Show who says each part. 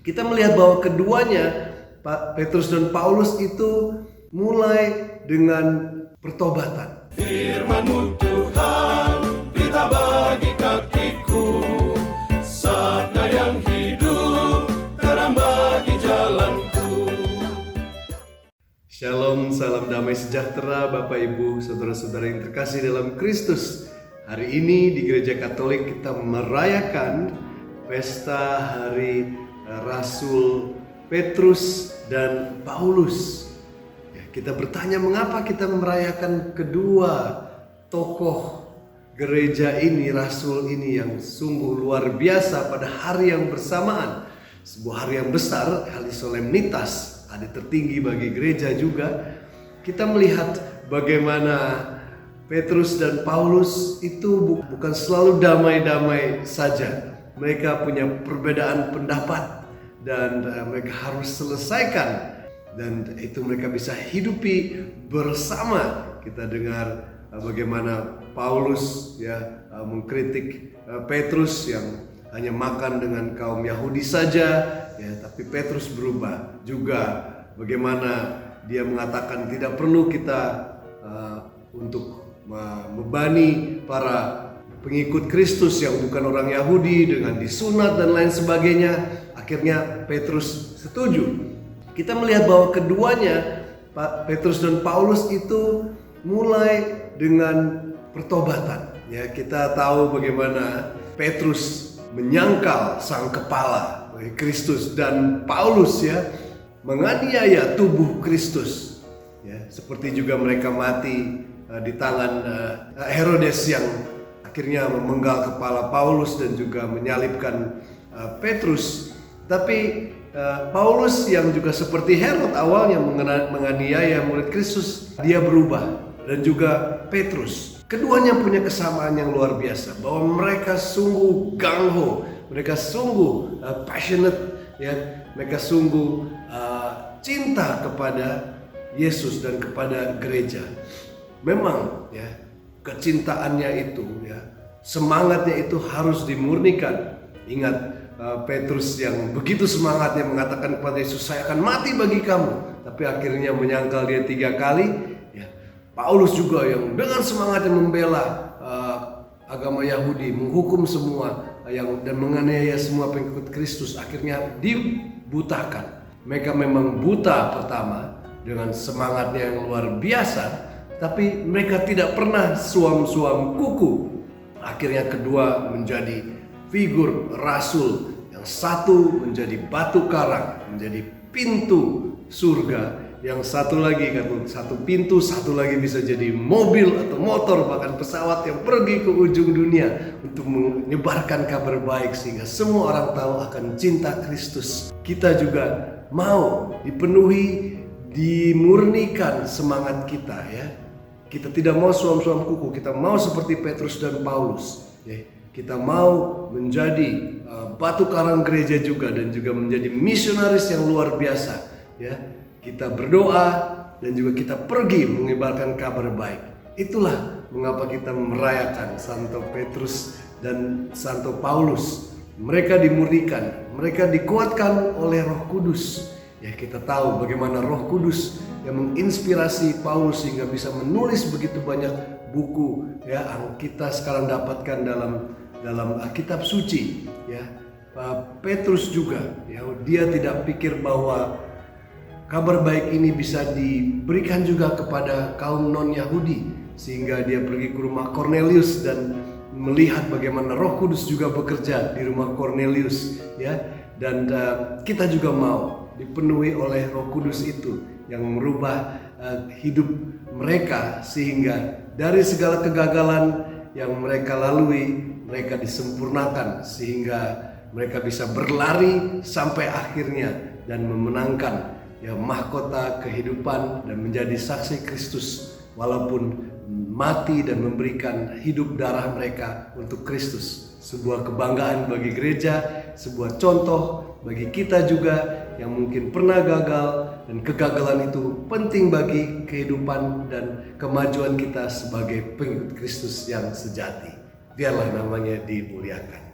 Speaker 1: Kita melihat bahwa keduanya, Petrus dan Paulus itu mulai dengan pertobatan.
Speaker 2: Firman-Mu Tuhan, berita bagi kakiku, sabda yang hidup, terang bagi jalanku.
Speaker 1: Shalom, salam damai sejahtera Bapak Ibu, saudara-saudara yang terkasih dalam Kristus. Hari ini di Gereja Katolik kita merayakan pesta Hari Rasul Petrus dan Paulus. Kita bertanya mengapa kita merayakan kedua tokoh gereja ini, rasul ini yang sungguh luar biasa pada hari yang bersamaan. Sebuah hari yang besar, hari solemnitas, hari tertinggi bagi gereja juga. Kita melihat bagaimana Petrus dan Paulus itu bukan selalu damai-damai saja. Mereka punya perbedaan pendapat dan mereka harus selesaikan, dan itu mereka bisa hidupi bersama. Kita dengar bagaimana Paulus mengkritik Petrus yang hanya makan dengan kaum Yahudi saja, tapi Petrus berubah juga. Bagaimana dia mengatakan tidak perlu kita untuk membebani para pengikut Kristus yang bukan orang Yahudi dengan disunat dan lain sebagainya. Akhirnya Petrus setuju. Kita melihat bahwa keduanya, Petrus dan Paulus itu mulai dengan pertobatan. Kita tahu bagaimana Petrus menyangkal sang kepala Kristus, dan Paulus menganiaya tubuh Kristus. Seperti juga mereka mati di tangan Herodes yang akhirnya memenggal kepala Paulus dan juga menyalibkan Petrus. Tapi Paulus yang juga seperti Herod awalnya menganiaya murid Kristus, dia berubah. Dan juga Petrus. Keduanya punya kesamaan yang luar biasa, bahwa mereka sungguh gung-ho, mereka sungguh passionate, mereka sungguh cinta kepada Yesus dan kepada gereja. Memang kecintaannya itu, semangatnya itu harus dimurnikan. Ingat Petrus yang begitu semangatnya mengatakan kepada Yesus, saya akan mati bagi kamu, tapi akhirnya menyangkal dia 3 kali. Paulus juga yang dengan semangatnya membela agama Yahudi, menghukum semua dan menganiaya semua pengikut Kristus, akhirnya dibutakan. Mereka memang buta pertama dengan semangatnya yang luar biasa, tapi mereka tidak pernah suam-suam kuku. Akhirnya kedua menjadi figur rasul, yang satu menjadi batu karang, menjadi pintu surga, yang satu lagi satu pintu, satu lagi bisa jadi mobil atau motor, bahkan pesawat yang pergi ke ujung dunia untuk menyebarkan kabar baik sehingga semua orang tahu akan cinta Kristus. Kita juga mau dipenuhi, dimurnikan semangat kita. Kita tidak mau suam-suam kuku, kita mau seperti Petrus dan Paulus. Kita mau menjadi batu karang gereja juga, dan juga menjadi misionaris yang luar biasa. Kita berdoa dan juga kita pergi menyebarkan kabar baik. Itulah mengapa kita merayakan Santo Petrus dan Santo Paulus. Mereka dimurnikan, mereka dikuatkan oleh Roh Kudus. Kita tahu bagaimana Roh Kudus yang menginspirasi Paulus sehingga bisa menulis begitu banyak buku yang kita sekarang dapatkan dalam kitab suci. Petrus juga, dia tidak pikir bahwa kabar baik ini bisa diberikan juga kepada kaum non-Yahudi, sehingga dia pergi ke rumah Cornelius dan melihat bagaimana Roh Kudus juga bekerja di rumah Cornelius. Dan kita juga mau dipenuhi oleh Roh Kudus itu yang merubah hidup mereka, sehingga dari segala kegagalan yang mereka lalui, mereka disempurnakan sehingga mereka bisa berlari sampai akhirnya dan memenangkan mahkota kehidupan dan menjadi saksi Kristus, walaupun mati dan memberikan hidup darah mereka untuk Kristus. Sebuah kebanggaan bagi gereja, sebuah contoh bagi kita juga yang mungkin pernah gagal, dan kegagalan itu penting bagi kehidupan dan kemajuan kita sebagai pengikut Kristus yang sejati. Biarlah namanya dimuliakan.